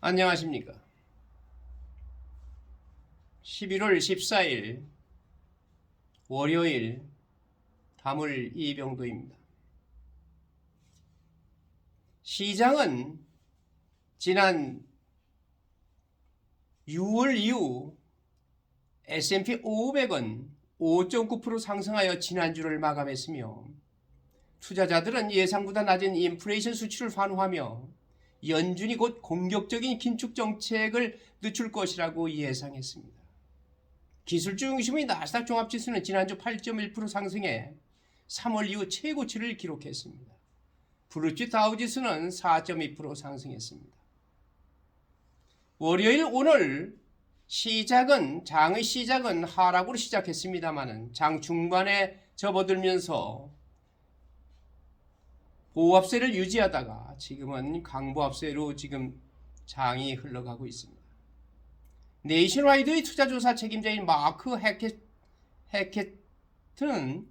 안녕하십니까. 11월 14일 월요일 다물 이병도입니다. 시장은 지난 6월 이후 S&P 500은 5.9% 상승하여 지난주를 마감했으며 투자자들은 예상보다 낮은 인플레이션 수치를 환호하며 연준이 곧 공격적인 긴축 정책을 늦출 것이라고 예상했습니다. 기술주 중심의 나스닥 종합지수는 지난주 8.1% 상승해 3월 이후 최고치를 기록했습니다. 블루칩 다우지수는 4.2% 상승했습니다. 월요일 오늘 장의 시작은 하락으로 시작했습니다만 장 중반에 접어들면서 보합세를 유지하다가 지금은 강보합세로 지금 장이 흘러가고 있습니다. 네이션와이드의 투자조사 책임자인 마크 해켓트는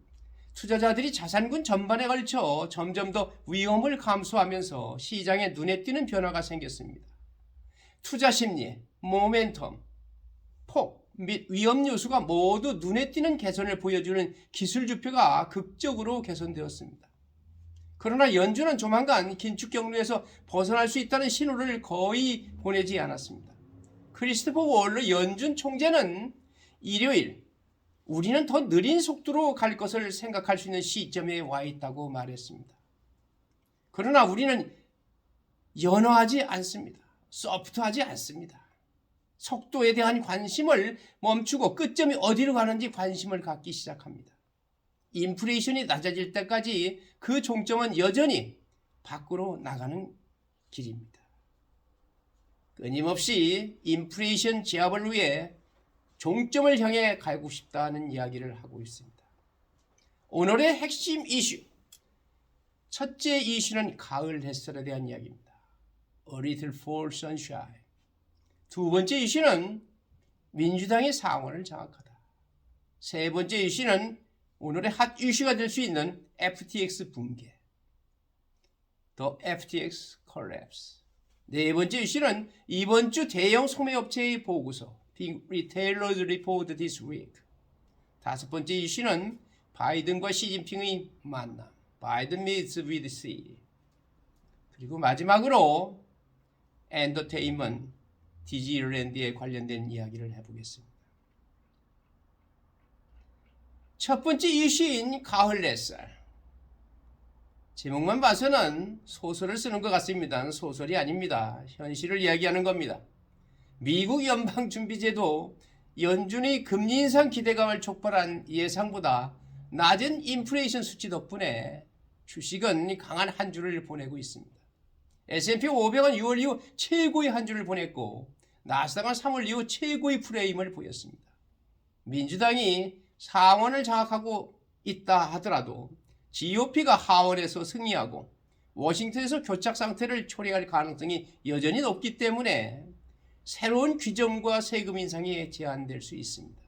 투자자들이 자산군 전반에 걸쳐 점점 더 위험을 감수하면서 시장에 눈에 띄는 변화가 생겼습니다. 투자 심리, 모멘텀, 폭 및 위험 요소가 모두 눈에 띄는 개선을 보여주는 기술지표가 극적으로 개선되었습니다. 그러나 연준은 조만간 긴축 경로에서 벗어날 수 있다는 신호를 거의 보내지 않았습니다. 크리스토퍼 월러 연준 총재는 일요일 우리는 더 느린 속도로 갈 것을 생각할 수 있는 시점에 와 있다고 말했습니다. 그러나 우리는 연어하지 않습니다. 소프트하지 않습니다. 속도에 대한 관심을 멈추고 끝점이 어디로 가는지 관심을 갖기 시작합니다. 인플레이션이 낮아질 때까지 그 종점은 여전히 밖으로 나가는 길입니다. 끊임없이 인플레이션 제압을 위해 종점을 향해 가고 싶다는 이야기를 하고 있습니다. 오늘의 핵심 이슈, 첫째 이슈는 가을 햇살에 대한 이야기입니다. A little fall sunshine. 두 번째 이슈는 민주당의 상원을 장악하다. 세 번째 이슈는 오늘의 핫 이슈가 될 수 있는 FTX 붕괴, The FTX collapse. 네 번째 이슈는 이번 주 대형 소매업체의 보고서, Big Retailers Report this week. 다섯 번째 이슈는 바이든과 시진핑의 만남, 바이든 meets with Xi. 그리고 마지막으로 엔터테인먼트, 디즈니랜드에 관련된 이야기를 해보겠습니다. 첫 번째 이슈인 가을 햇살. 제목만 봐서는 소설을 쓰는 것 같습니다. 소설이 아닙니다. 현실을 이야기하는 겁니다. 미국 연방준비제도 연준의 금리 인상 기대감을 촉발한 예상보다 낮은 인플레이션 수치 덕분에 주식은 강한 한 주를 보내고 있습니다. S&P 500은 6월 이후 최고의 한 주를 보냈고 나스닥은 3월 이후 최고의 프레임을 보였습니다. 민주당이 상원을 장악하고 있다 하더라도 GOP가 하원에서 승리하고 워싱턴에서 교착 상태를 초래할 가능성이 여전히 높기 때문에 새로운 규정과 세금 인상이 제한될 수 있습니다.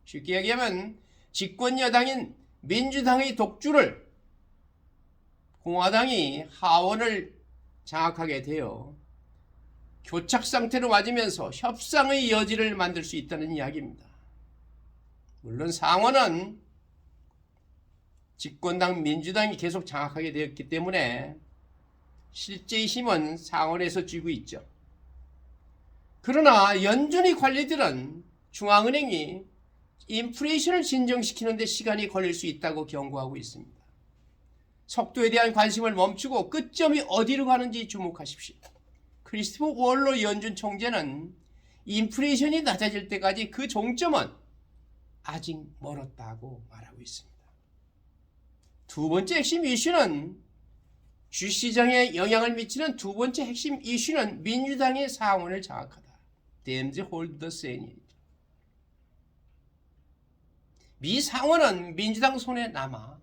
쉽게 얘기하면 집권 여당인 민주당의 독주를 공화당이 하원을 장악하게 되어 교착 상태로 맞으면서 협상의 여지를 만들 수 있다는 이야기입니다. 물론 상원은 집권당 민주당이 계속 장악하게 되었기 때문에 실제의 힘은 상원에서 쥐고 있죠. 그러나 연준의 관리들은 중앙은행이 인플레이션을 진정시키는 데 시간이 걸릴 수 있다고 경고하고 있습니다. 속도에 대한 관심을 멈추고 끝점이 어디로 가는지 주목하십시오. 크리스토퍼 월러 연준 총재는 인플레이션이 낮아질 때까지 그 종점은 아직 멀었다고 말하고 있습니다. 두 번째 핵심 이슈는 주시장에 영향을 미치는 두 번째 핵심 이슈는 민주당의 상원을 장악하다. Dems hold the Senate. 미 상원은 민주당 손에 남아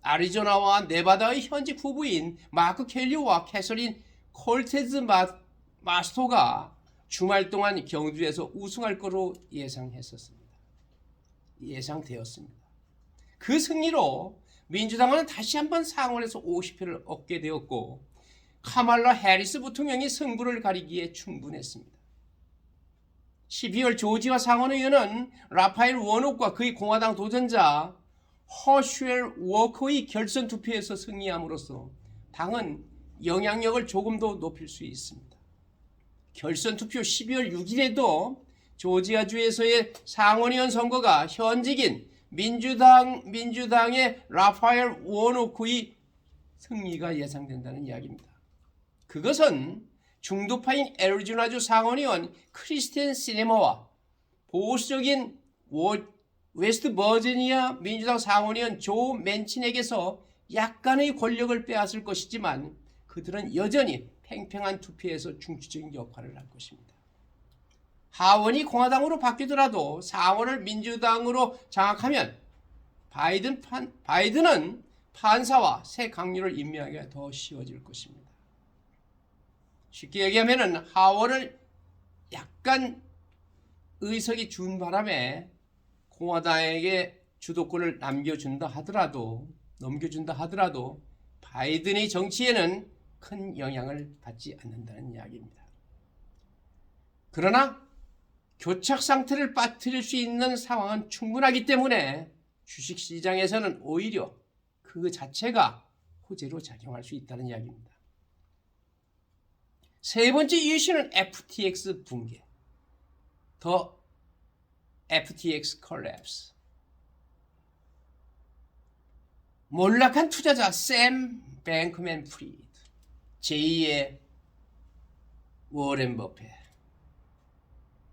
애리조나와 네바다의 현직 후보인 마크 켈리와 캐서린 콜테즈 마스토가 주말 동안 경주에서 우승할 거로 예상되었습니다. 그 승리로 민주당은 다시 한번 상원에서 50표를 얻게 되었고 카말라 해리스 부통령이 승부를 가리기에 충분했습니다. 12월 조지아 상원의원은 라파엘 워녹과 그의 공화당 도전자 허슈엘 워커의 결선 투표에서 승리함으로써 당은 영향력을 조금 더 높일 수 있습니다. 결선 투표 12월 6일에도 조지아주에서의 상원의원 선거가 현직인 민주당의 라파엘 워노크의 승리가 예상된다는 이야기입니다. 그것은 중도파인 애리조나주 상원의원 크리스티안 시네머와 보수적인 웨스트 버지니아 민주당 상원의원 조 맨친에게서 약간의 권력을 빼앗을 것이지만 그들은 여전히 팽팽한 투표에서 중추적인 역할을 할 것입니다. 하원이 공화당으로 바뀌더라도 상원을 민주당으로 장악하면 바이든은 판사와 새 강요를 임명하기가 더 쉬워질 것입니다. 쉽게 얘기하면 하원을 약간 의석이 준 바람에 공화당에게 주도권을 넘겨준다 하더라도 바이든의 정치에는 큰 영향을 받지 않는다는 이야기입니다. 그러나 교착 상태를 빠뜨릴 수 있는 상황은 충분하기 때문에 주식시장에서는 오히려 그 자체가 호재로 작용할 수 있다는 이야기입니다. 세 번째 이슈는 FTX 붕괴, 더 FTX collapse. 몰락한 투자자 샘 뱅크맨 프리드, 제2의 워렌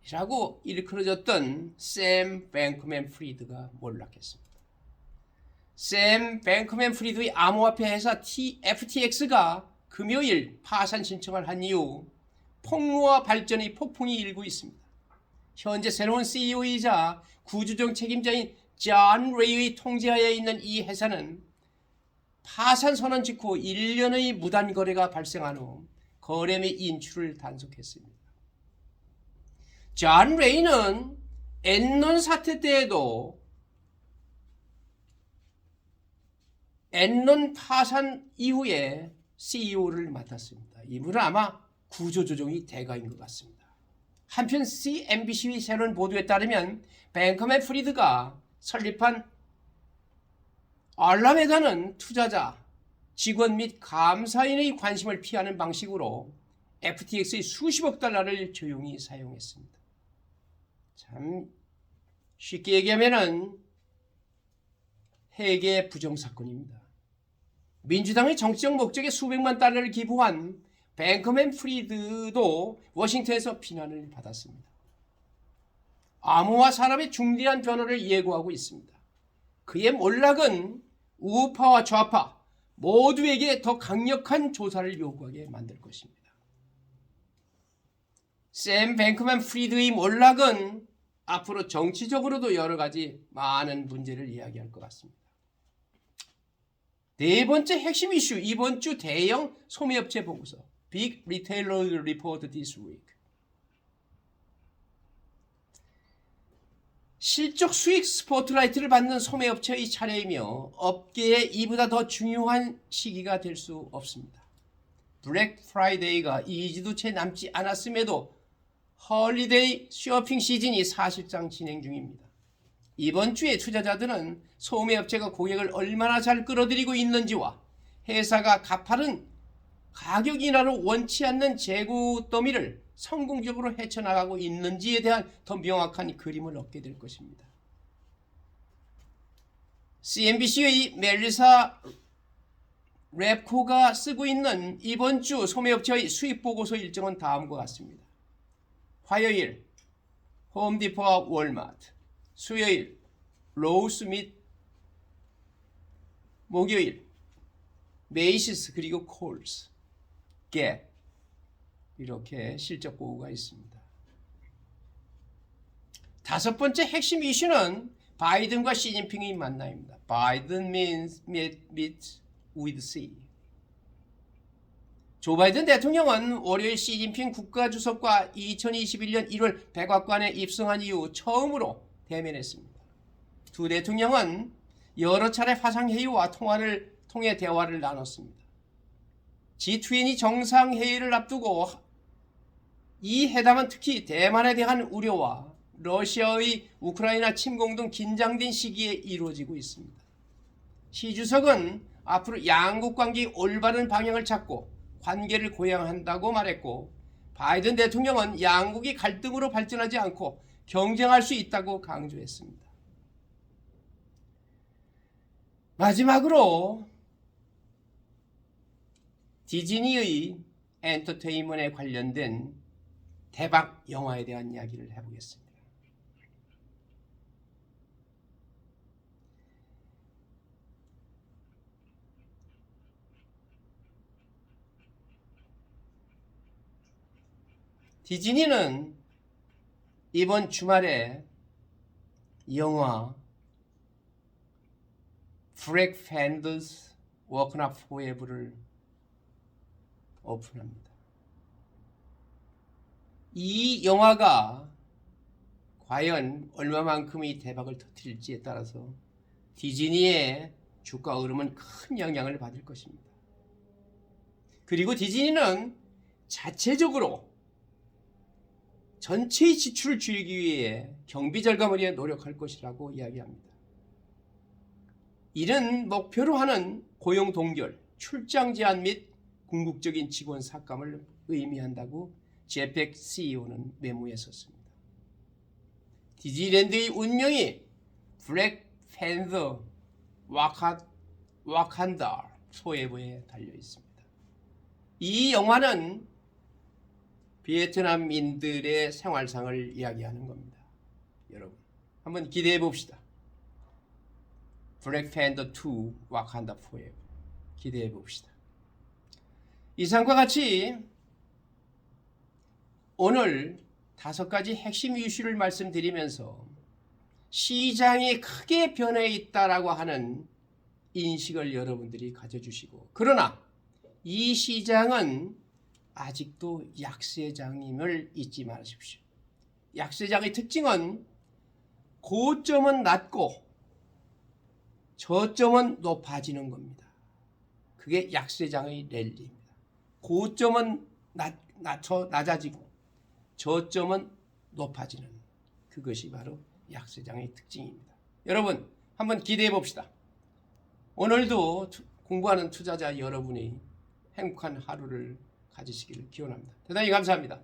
버핏이라고 일컬어졌던 샘 뱅크맨 프리드가 몰락했습니다. 샘 뱅크맨 프리드의 암호화폐 회사 FTX가 금요일 파산 신청을 한 이후 폭로와 발전의 폭풍이 일고 있습니다. 현재 새로운 CEO이자 구조적 책임자인 존 레이의 통제하에 있는 이 회사는 파산 선언 직후 1년의 무단 거래가 발생한 후 거래 및 인출을 단속했습니다. 존 레이는 엔론 사태 때에도 엔론 파산 이후에 CEO를 맡았습니다. 이분은 아마 구조조정이 대가인 것 같습니다. 한편 CNBC의 새로운 보도에 따르면 뱅크맨 프리드가 설립한 알라메다는 투자자, 직원 및 감사인의 관심을 피하는 방식으로 FTX의 수십억 달러를 조용히 사용했습니다. 참 쉽게 얘기하면 회계 부정사건입니다. 민주당의 정치적 목적에 수백만 달러를 기부한 뱅크맨 프리드도 워싱턴에서 비난을 받았습니다. 암호화 산업의 중대한 변화를 예고하고 있습니다. 그의 몰락은 우파와 좌파 모두에게 더 강력한 조사를 요구하게 만들 것입니다. 샘 뱅크맨 프리드의 몰락은 앞으로 정치적으로도 여러 가지 많은 문제를 이야기할 것 같습니다. 네 번째 핵심 이슈, 이번 주 대형 소매업체 보고서 Big Retailer Report this week. 실적 수익 스포트라이트를 받는 소매업체의 차례이며 업계에 이보다 더 중요한 시기가 될 수 없습니다. 블랙 프라이데이가 2주도 채 남지 않았음에도 헐리데이 쇼핑 시즌이 사실상 진행 중입니다. 이번 주에 투자자들은 소매업체가 고객을 얼마나 잘 끌어들이고 있는지와 회사가 가파른 가격 인하를 원치 않는 재고 더미를 성공적으로 헤쳐나가고 있는지에 대한 더 명확한 그림을 얻게 될 것입니다. CNBC의 멜리사 랩코가 쓰고 있는 이번 주 소매업체의 수익 보고서 일정은 다음과 같습니다. 화요일 홈디포와 월마트, 수요일 로우스 및 목요일 메이시스 그리고 콜스, 갭 이렇게 실적 보고가 있습니다. 다섯 번째 핵심 이슈는 바이든과 시진핑의 만남입니다. 바이든 meets with Xi. 조 바이든 대통령은 월요일 시진핑 국가주석과 2021년 1월 백악관에 입성한 이후 처음으로 대면했습니다. 두 대통령은 여러 차례 화상회의와 통해 대화를 나눴습니다. G20 정상회의를 앞두고 이 회담은 특히 대만에 대한 우려와 러시아의 우크라이나 침공 등 긴장된 시기에 이루어지고 있습니다. 시 주석은 앞으로 양국 관계의 올바른 방향을 찾고 관계를 고양한다고 말했고, 바이든 대통령은 양국이 갈등으로 발전하지 않고 경쟁할 수 있다고 강조했습니다. 마지막으로 디즈니의 엔터테인먼트에 관련된 대박 영화에 대한 이야기를 해보겠습니다. 디즈니는 이번 주말에 영화 블랙 팬더스 워크나 포에버를 오픈합니다. 이 영화가 과연 얼마만큼의 대박을 터뜨릴지에 따라서 디즈니의 주가 흐름은 큰 영향을 받을 것입니다. 그리고 디즈니는 자체적으로 전체의 지출을 줄이기 위해 경비 절감을 위해 노력할 것이라고 이야기합니다. 이런 목표로 하는 고용 동결, 출장 제한 및 궁극적인 직원 삭감을 의미한다고 제펙 CEO는 메모에 썼습니다. 디즈니랜드의 운명이 블랙 팬더 와칸다 포에버에 달려 있습니다. 이 영화는 베트남인들의 생활상을 이야기하는 겁니다. 여러분 한번 기대해 봅시다. 블랙 팬더 2 와칸다 포에버 기대해 봅시다. 이상과 같이 오늘 5가지 핵심 이슈를 말씀드리면서 시장이 크게 변해 있다라고 하는 인식을 여러분들이 가져주시고, 그러나 이 시장은 아직도 약세장임을 잊지 마십시오. 약세장의 특징은 고점은 낮고 저점은 높아지는 겁니다. 그게 약세장의 랠리입니다. 고점은 낮아지고 저점은 높아지는, 그것이 바로 약세장의 특징입니다. 여러분 한번 기대해 봅시다. 오늘도 공부하는 투자자 여러분이 행복한 하루를 가지시기를 기원합니다. 대단히 감사합니다.